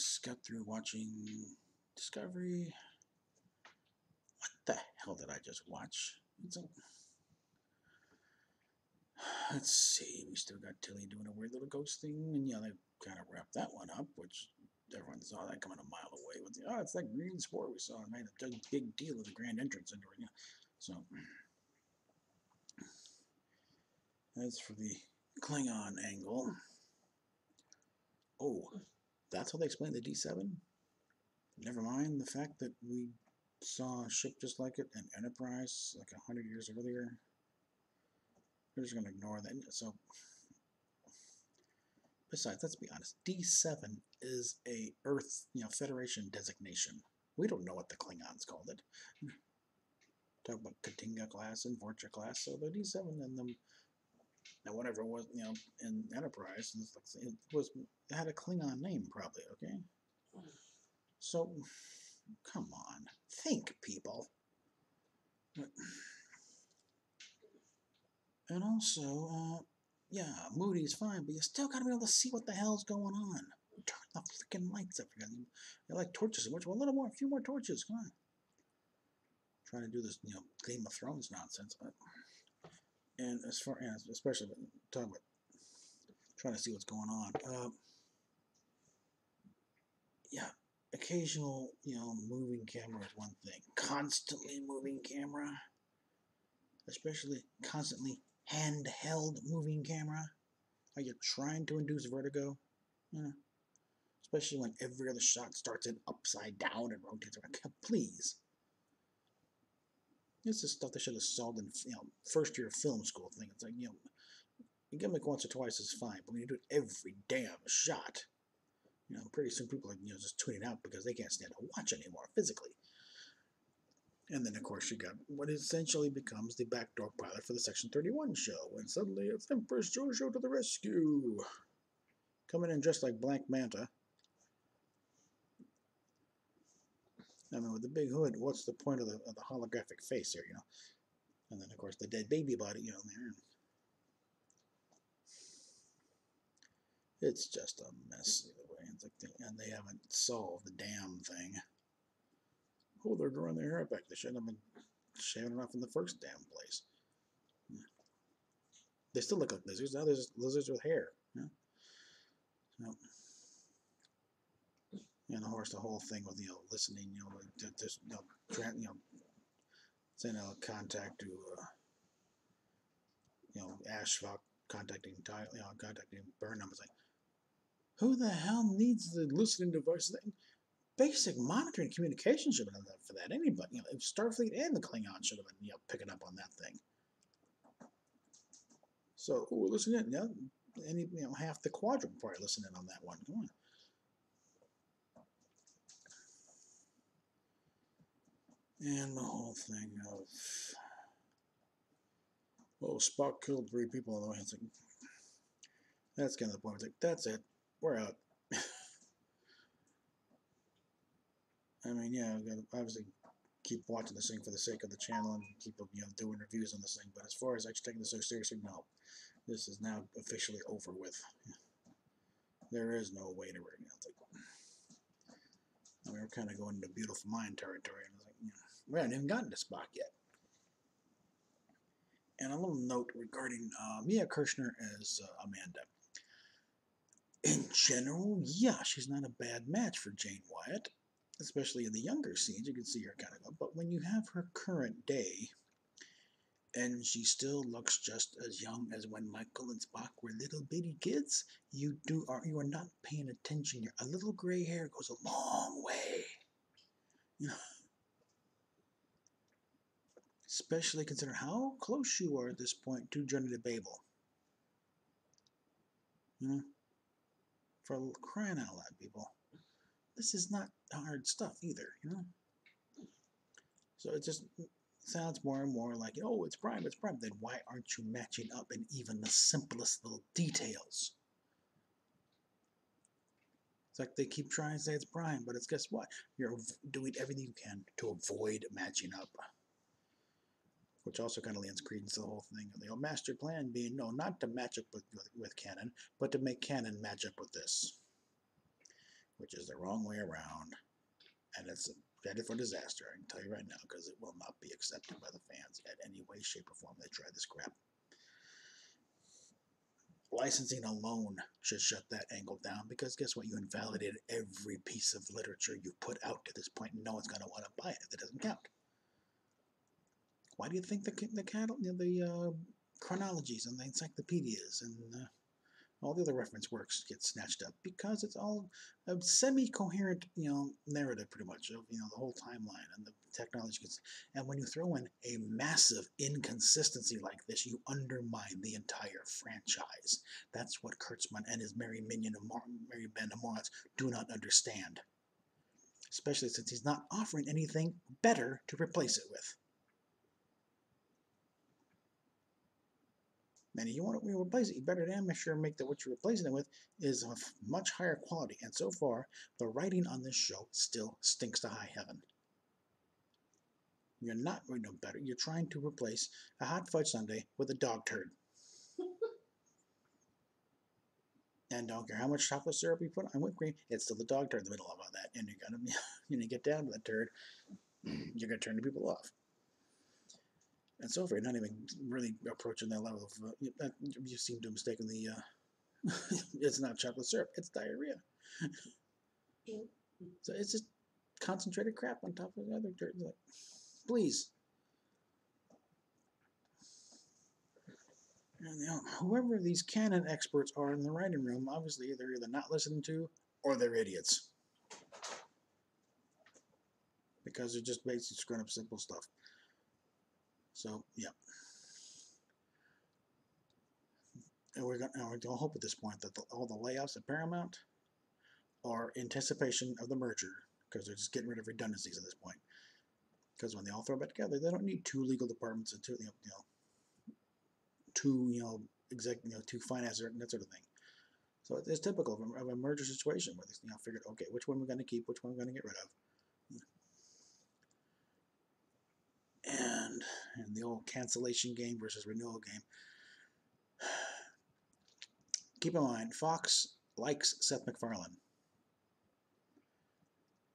just got through watching Discovery. What the hell did I just watch? Let's see, we still got Tilly doing a weird little ghost thing, and yeah, they kind of wrapped that one up, which everyone saw that coming a mile away. With oh, it's that green spore we saw, and made a big deal of the grand entrance into it. Yeah. So as for the Klingon angle, oh, that's how they explain the D7. Never mind the fact that we saw a ship just like it in Enterprise like 100 years earlier. We're just going to ignore that. So, besides, let's be honest, D7 is a Earth, Federation designation. We don't know what the Klingons called it. Talk about Katinga class and Vorcha class. So the D7 and the whatever it was, in Enterprise, it had a Klingon name probably. Okay. So, come on, think, people. And also, yeah, Moody's fine, but you still gotta be able to see what the hell's going on. Turn the freaking lights up. You like torches so much. Well, a few more torches. Come on. Trying to do this, Game of Thrones nonsense. And as far as, especially talking about trying to see what's going on. Yeah, occasional, moving camera is one thing. Constantly moving camera, especially constantly handheld moving camera. Are you trying to induce vertigo? Especially when every other shot starts in upside down and rotates around. Please. This is stuff they should have solved in first year film school thing. It's like, you gimmick once or twice is fine, but when you do it every damn shot, pretty soon people are just tuning out because they can't stand to watch anymore physically. And then, of course, you got what essentially becomes the backdoor pilot for the Section 31 show. And suddenly it's Empress JoJo to the rescue. Coming in dressed like Black Manta. I mean, with the big hood, what's the point of the holographic face here, And then, of course, the dead baby body, there. It's just a mess either way. It's like and they haven't solved the damn thing. Oh, they're growing their hair back. They shouldn't have been shaving it off in the first damn place. They still look like lizards. Now there's lizards with hair. So, and of course, the whole thing with listening, just send a contact to Ashfaq contacting Burnham. It's like, who the hell needs the listening device? Basic monitoring communication should have been for that. Anybody, Starfleet and the Klingon should have been picking up on that thing. So, we're listening. Half the quadrant probably listening on that one. Come on. And the whole thing of, Spock killed 3 people on the way. It's like, that's kind of the point. It's like, that's it. We're out. I mean, yeah, we gotta obviously keep watching this thing for the sake of the channel and keep doing reviews on this thing. But as far as actually taking this so seriously, no. This is now officially over with. There is no way to bring it. We're kind of going into beautiful mind territory. And it's like, we haven't even gotten to Spock yet. And a little note regarding Mia Kirshner as Amanda. In general, yeah, she's not a bad match for Jane Wyatt, especially in the younger scenes. You can see her kind of go. But when you have her current day, and she still looks just as young as when Michael and Spock were little bitty kids, you are not paying attention here. A little gray hair goes a long way. Especially consider how close you are at this point to Journey to Babel. For crying out loud, people. This is not hard stuff either, So it just sounds more and more like, oh, it's Prime, it's Prime. Then why aren't you matching up in even the simplest little details? It's like they keep trying to say it's Prime, but it's guess what? You're doing everything you can to avoid matching up. Which also kind of lends credence to the whole thing. The master plan being, no, not to match up with canon, but to make canon match up with this. which is the wrong way around, and it's headed for disaster. I can tell you right now, because it will not be accepted by the fans in any way, shape, or form they try this crap. Licensing alone should shut that angle down, because guess what? You invalidated every piece of literature you've put out to this point, and no one's going to want to buy it if it doesn't count. Why do you think the chronologies and the encyclopedias and all the other reference works get snatched up? Because it's all a semi-coherent, narrative pretty much of, the whole timeline and the technology. And when you throw in a massive inconsistency like this, you undermine the entire franchise. That's what Kurtzman and his merry band of morons do not understand. Especially since he's not offering anything better to replace it with. And if you want to replace it, you better damn sure make that what you're replacing it with is of much higher quality. And so far, the writing on this show still stinks to high heaven. You're not going to better. You're trying to replace a hot fudge sundae with a dog turd. And don't care how much chocolate syrup you put on whipped cream, it's still the dog turd in the middle of all that. And you're going to get down to the turd, you're going to turn the people off. And so far, you're not even really approaching that level of, you seem to mistakenly, it's not chocolate syrup, it's diarrhea. So it's just concentrated crap on top of the other dirt. Like, please. And, whoever these canon experts are in the writing room, obviously they're either not listening to or they're idiots. Because they're just basically screwing up simple stuff. So, yeah. And we're going to hope at this point that all the layoffs at Paramount are anticipation of the merger, because they're just getting rid of redundancies at this point. Because when they all throw back together, they don't need two legal departments and two finance and that sort of thing. So it's typical of a merger situation where they figured, okay, which one we're going to keep, which one we're going to get rid of. And the old cancellation game versus renewal game. Keep in mind, Fox likes Seth MacFarlane.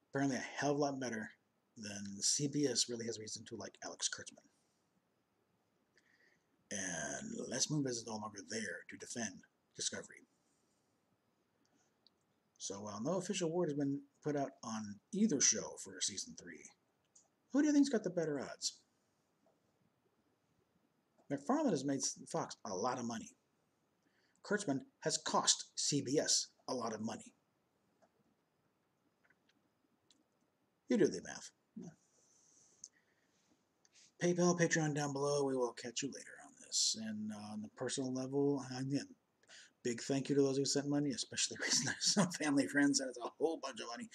Apparently a hell of a lot better than CBS really has reason to like Alex Kurtzman. And Les Moonves is no longer there to defend Discovery. So while no official word has been put out on either show for season 3, who do you think's got the better odds? MacFarlane has made Fox a lot of money. Kurtzman has cost CBS a lot of money. You do the math. PayPal, Patreon down below. We will catch you later on this. And on the personal level, again, big thank you to those who sent money, especially some family friends, and it's a whole bunch of money.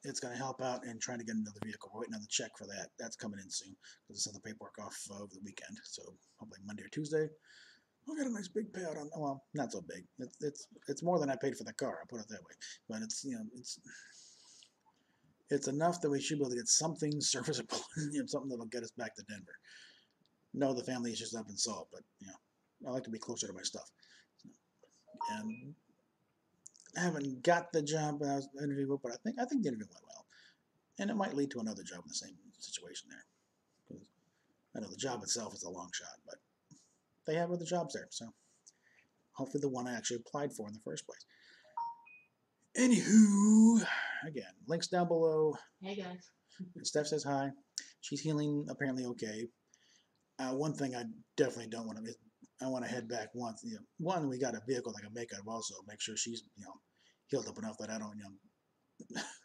It's going to help out in trying to get another vehicle. We're waiting on the check for that. That's coming in soon. Because I sent the paperwork off over the weekend. So hopefully Monday or Tuesday, I'll get a nice big payout on. Well, not so big. It's more than I paid for the car. I'll put it that way. But it's enough that we should be able to get something serviceable. Something that'll get us back to Denver. No, the family issues have been solved, but I like to be closer to my stuff. And I haven't got the job I was interviewed, but I think the interview went well, and it might lead to another job in the same situation there. Because I know the job itself is a long shot, but they have other jobs there, so hopefully the one I actually applied for in the first place. Anywho, again, links down below. Hey guys. Steph says hi. She's healing apparently okay. One thing I definitely don't want to. I want to head back once. One, we got a vehicle that can make it. Also, make sure she's healed up enough that I don't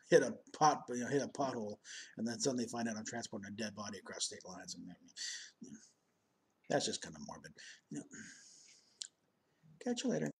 hit a pothole, and then suddenly find out I'm transporting a dead body across state lines, and that's just kind of morbid. Catch you later.